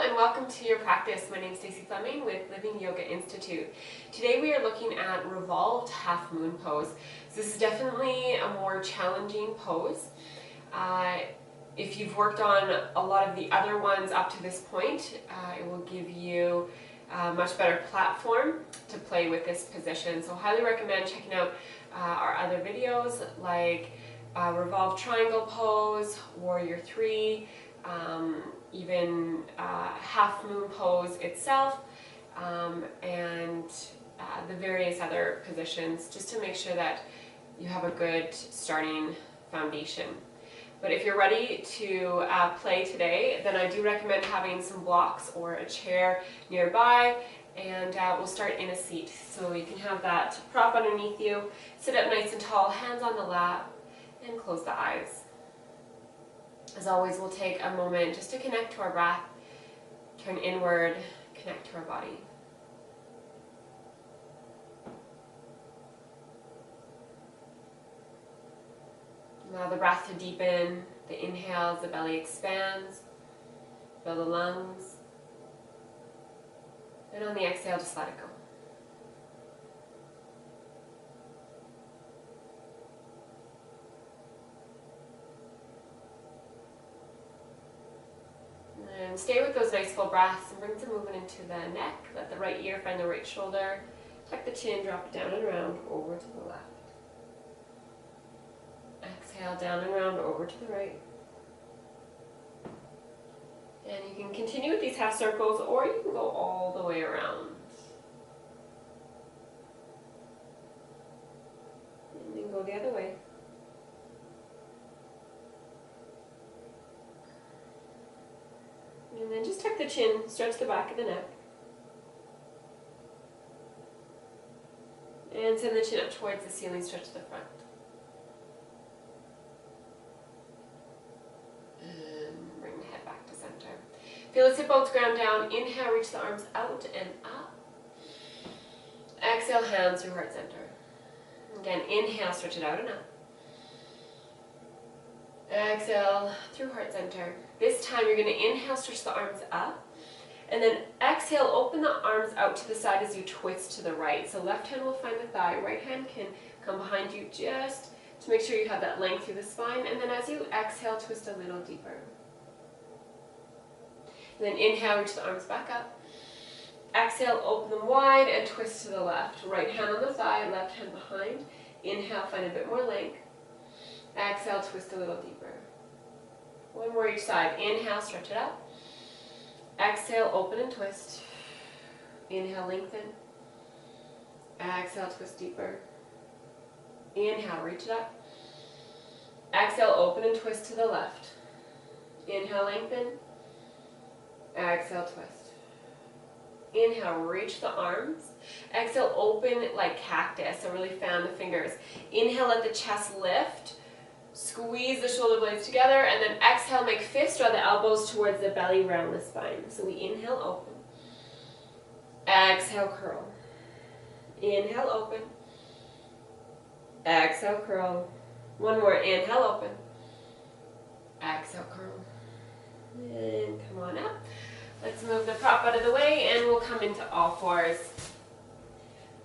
and welcome to your practice. My name is Stacey Fleming with Living Yoga Institute. Today we are looking at revolved half moon pose. So this is definitely a more challenging pose. If you've worked on a lot of the other ones up to this point, it will give you a much better platform to play with this position. So highly recommend checking out our other videos like revolved triangle pose, warrior 3, even half moon pose itself, and the various other positions, just to make sure that you have a good starting foundation. But if you're ready to play today, then I do recommend having some blocks or a chair nearby, and we'll start in a seat. So you can have that prop underneath you, sit up nice and tall, hands on the lap, and close the eyes. As always, we'll take a moment just to connect to our breath, turn inward, connect to our body. Allow the breath to deepen. The inhale as the belly expands, fill the lungs, and on the exhale, just let it go. And stay with those nice full breaths and bring some movement into the neck. Let the right ear find the right shoulder. Tuck the chin, drop it down and around, over to the left. Exhale, down and around, over to the right. And you can continue with these half circles, or you can go all the way around. And then go the other way. And then just tuck the chin, stretch the back of the neck. And send the chin up towards the ceiling, stretch the front. And bring the head back to center. Feel the sit bones ground down. Inhale, reach the arms out and up. Exhale, hands through heart center. Again, inhale, stretch it out and up. Exhale through heart center. This time you're going to inhale, stretch the arms up, and then exhale, open the arms out to the side as you twist to the right. So left hand will find the thigh, right hand can come behind you just to make sure you have that length through the spine, and then as you exhale, twist a little deeper. And then inhale, reach the arms back up. Exhale, open them wide and twist to the left. Right hand on the thigh, left hand behind. Inhale, find a bit more length. Exhale, twist a little deeper. One more each side. Inhale, stretch it out. Exhale, open and twist. Inhale, lengthen. Exhale, twist deeper. Inhale, reach it up. Exhale, open and twist to the left. Inhale, lengthen. Exhale, twist. Inhale, reach the arms. Exhale, open like cactus, so really fan the fingers. Inhale, let the chest lift. Squeeze the shoulder blades together, and then exhale, make fists, draw the elbows towards the belly, round the spine. So we inhale, open. Exhale, curl. Inhale, open. Exhale, curl. One more. Inhale, open. Exhale, curl. And come on up. Let's move the prop out of the way, and we'll come into all fours.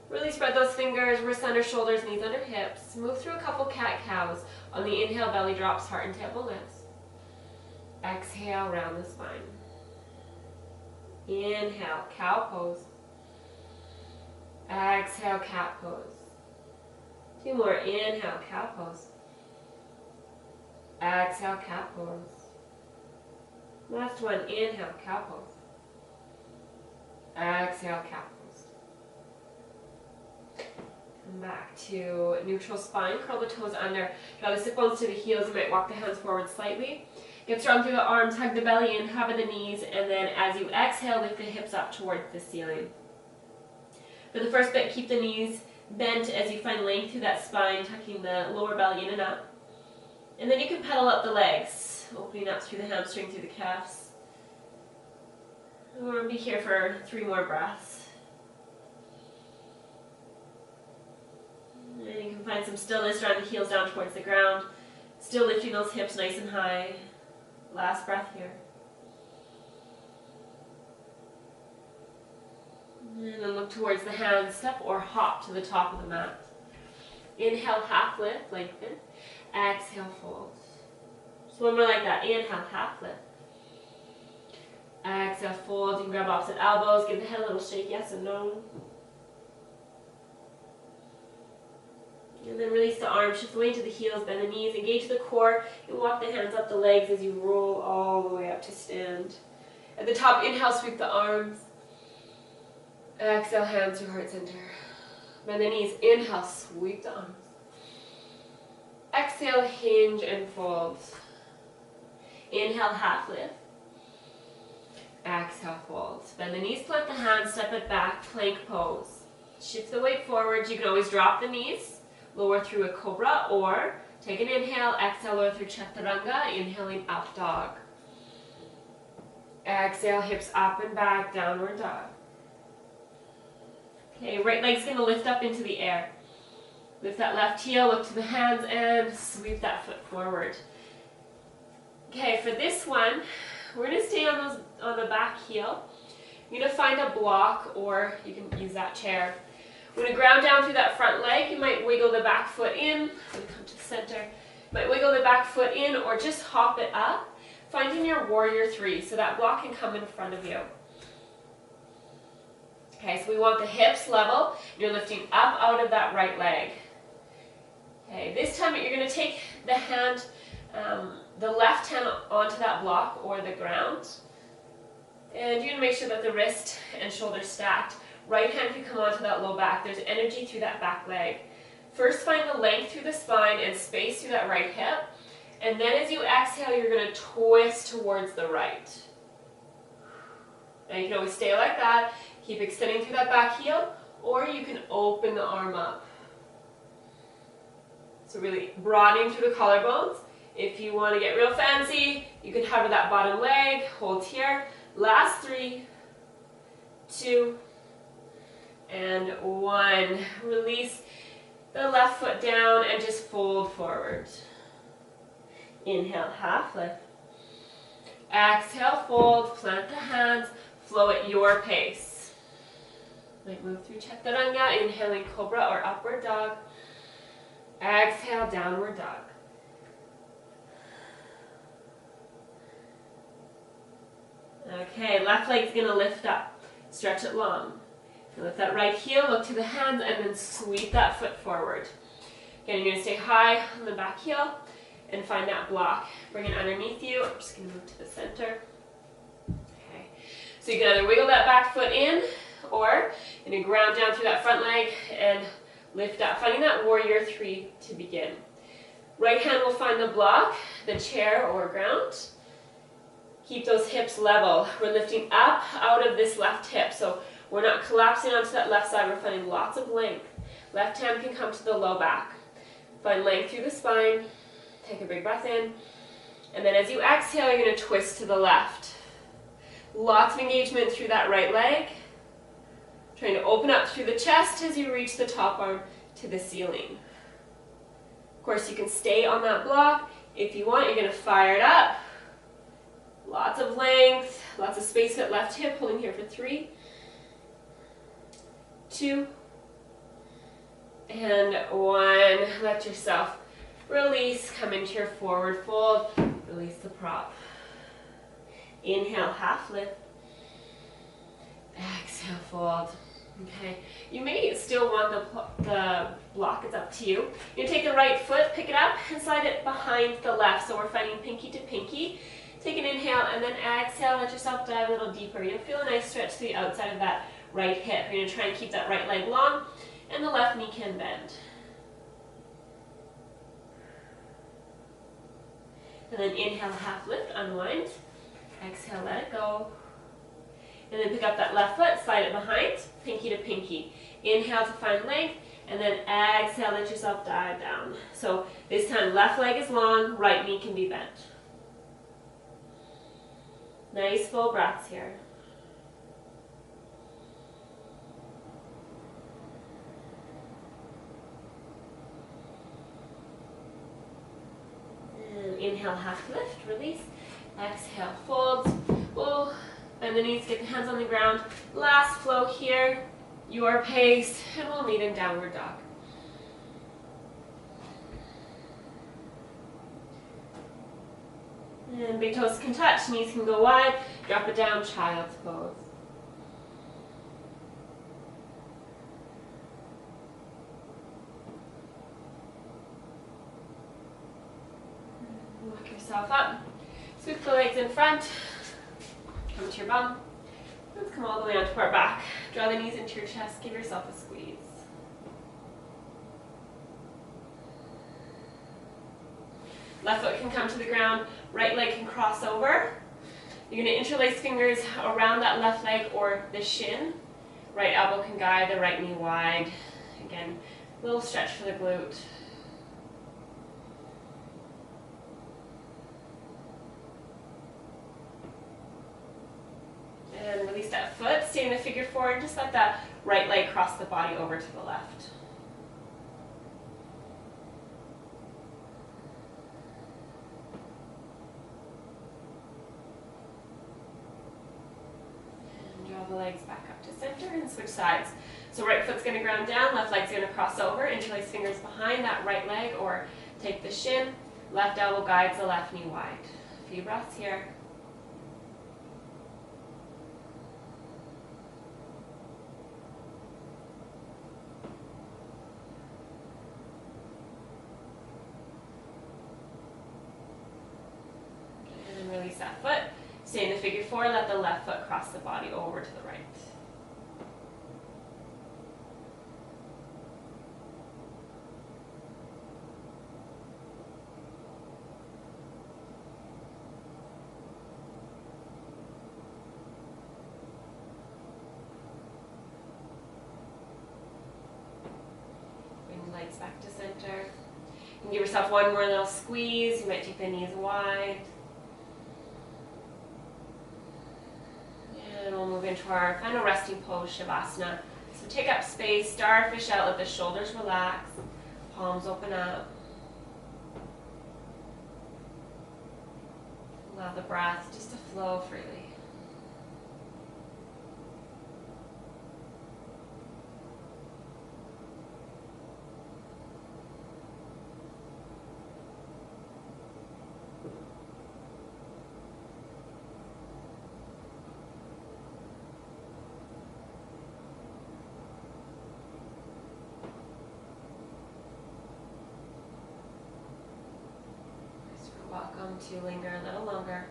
Really spread those fingers, wrists under shoulders, knees under hips. Move through a couple cat-cows. On the inhale, belly drops, heart and temple lifts. Exhale, round the spine. Inhale, cow pose. Exhale, cat pose. Two more. Inhale, cow pose. Exhale, cat pose. Last one. Inhale, cow pose. Exhale, cat pose. Come back to neutral spine. Curl the toes under. Draw the sit bones to the heels. You might walk the hands forward slightly. Get strong through the arms. Hug the belly in. Hover the knees. And then as you exhale, lift the hips up towards the ceiling. For the first bit, keep the knees bent as you find length through that spine, tucking the lower belly in and up. And then you can pedal up the legs, opening up through the hamstring, through the calves. We'll be here for 3 more breaths. And you can find some stillness, drawing the heels down towards the ground. Still lifting those hips nice and high. Last breath here. And then look towards the hand step or hop to the top of the mat. Inhale, half lift, lengthen. Exhale, fold. So one more like that. Inhale, half lift. Exhale, fold. You can grab opposite elbows. Give the head a little shake, yes and no. And then release the arms, shift away to the heels, bend the knees, engage the core. You walk the hands up the legs as you roll all the way up to stand. At the top, inhale, sweep the arms. Exhale, hands to heart center. Bend the knees, inhale, sweep the arms. Exhale, hinge and fold. Inhale, half lift. Exhale, fold. Bend the knees, plant the hands, step it back, plank pose. Shift the weight forward. You can always drop the knees. Lower through a cobra, or take an inhale, exhale, lower through chaturanga, inhaling up dog. Exhale, hips up and back, downward dog. Okay, right leg's going to lift up into the air. Lift that left heel, look to the hands, and sweep that foot forward. Okay, for this one, we're going to stay on the back heel. You're going to find a block, or you can use that chair. We're going to ground down through that front leg. You might wiggle the back foot in. I'm going to come to the center. You might wiggle the back foot in or just hop it up. Finding your warrior three, so that block can come in front of you. Okay, so we want the hips level. You're lifting up out of that right leg. Okay, this time you're going to take the hand, the left hand onto that block or the ground. And you're going to make sure that the wrist and shoulder stacked. Right hand can come onto that low back. There's energy through that back leg. First, find the length through the spine and space through that right hip. And then as you exhale, you're going to twist towards the right. Now you can always stay like that. Keep extending through that back heel, or you can open the arm up. So really broadening through the collarbones. If you want to get real fancy, you can hover that bottom leg, hold here. Last 3, 2, and 1. Release the left foot down and just fold forward. Inhale, half lift. Exhale, fold, plant the hands, flow at your pace. Might move through chaturanga, inhaling cobra or upward dog. Exhale, downward dog. Okay, left leg's gonna lift up. Stretch it long. Lift that right heel, look to the hands, and then sweep that foot forward. Again, you're going to stay high on the back heel and find that block. Bring it underneath you. I'm just going to move to the center. Okay. So you can either wiggle that back foot in, or you're going to ground down through that front leg and lift up, finding that warrior three to begin. Right hand will find the block, the chair or ground. Keep those hips level. We're lifting up out of this left hip. So we're not collapsing onto that left side. We're finding lots of length. Left hand can come to the low back. Find length through the spine. Take a big breath in. And then as you exhale, you're going to twist to the left. Lots of engagement through that right leg. Trying to open up through the chest as you reach the top arm to the ceiling. Of course, you can stay on that block. If you want, you're going to fire it up. Lots of length, lots of space at left hip, holding here for 3, 2, and 1. Let yourself release, come into your forward fold, release the prop. Inhale, half lift. Exhale, fold. Okay, you may still want the block, it's up to you. You take the right foot, pick it up, and slide it behind the left, so we're finding pinky to pinky. Take an inhale and then exhale, let yourself dive a little deeper. You'll feel a nice stretch to the outside of that right hip. You're going to try and keep that right leg long and the left knee can bend. And then inhale, half lift, unwind. Exhale, let it go. And then pick up that left foot, slide it behind, pinky to pinky. Inhale to find length, and then exhale, let yourself dive down. So this time left leg is long, right knee can be bent. Nice full breaths here. And inhale, half lift, release. Exhale, fold. We'll bend the knees, get the hands on the ground. Last flow here. your pace, and we'll meet in downward dog. And big toes can touch, knees can go wide, drop it down, child's pose. Walk yourself up, sweep the legs in front, come to your bum. Let's come all the way onto our back. Draw the knees into your chest, give yourself a squeeze. Left foot can come to the ground, right leg can cross over. You're going to interlace fingers around that left leg or the shin. Right elbow can guide the right knee wide. Again, a little stretch for the glute. And release that foot, stay in the figure four, and just let that right leg cross the body over to the left. The legs back up to center and switch sides. So right foot's going to ground down, left leg's going to cross over, interlace fingers behind that right leg or take the shin. Left elbow guides the left knee wide. A few breaths here. And release that foot. Stay in the figure four, let the left foot cross the body over to the right. Bring the legs back to center. You can give yourself one more little squeeze. You might take the knees wide. And we'll move into our final resting pose, Shavasana. So take up space, starfish out, let the shoulders relax, palms open up. Allow the breath just to flow freely. Welcome to linger a little longer.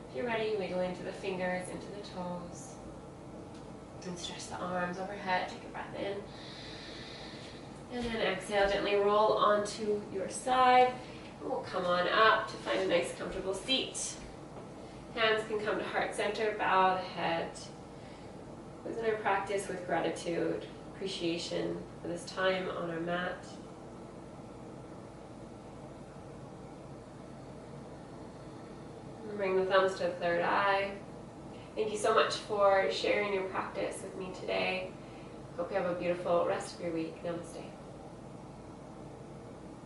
If you're ready, wiggle into the fingers, into the toes. And stretch the arms overhead. Take a breath in. And then exhale, gently roll onto your side. And we'll come on up to find a nice comfortable seat. Hands can come to heart center, bow the head. Closing our practice with gratitude, appreciation for this time on our mat. Bring the thumbs to the third eye. Thank you so much for sharing your practice with me today. Hope you have a beautiful rest of your week. Namaste.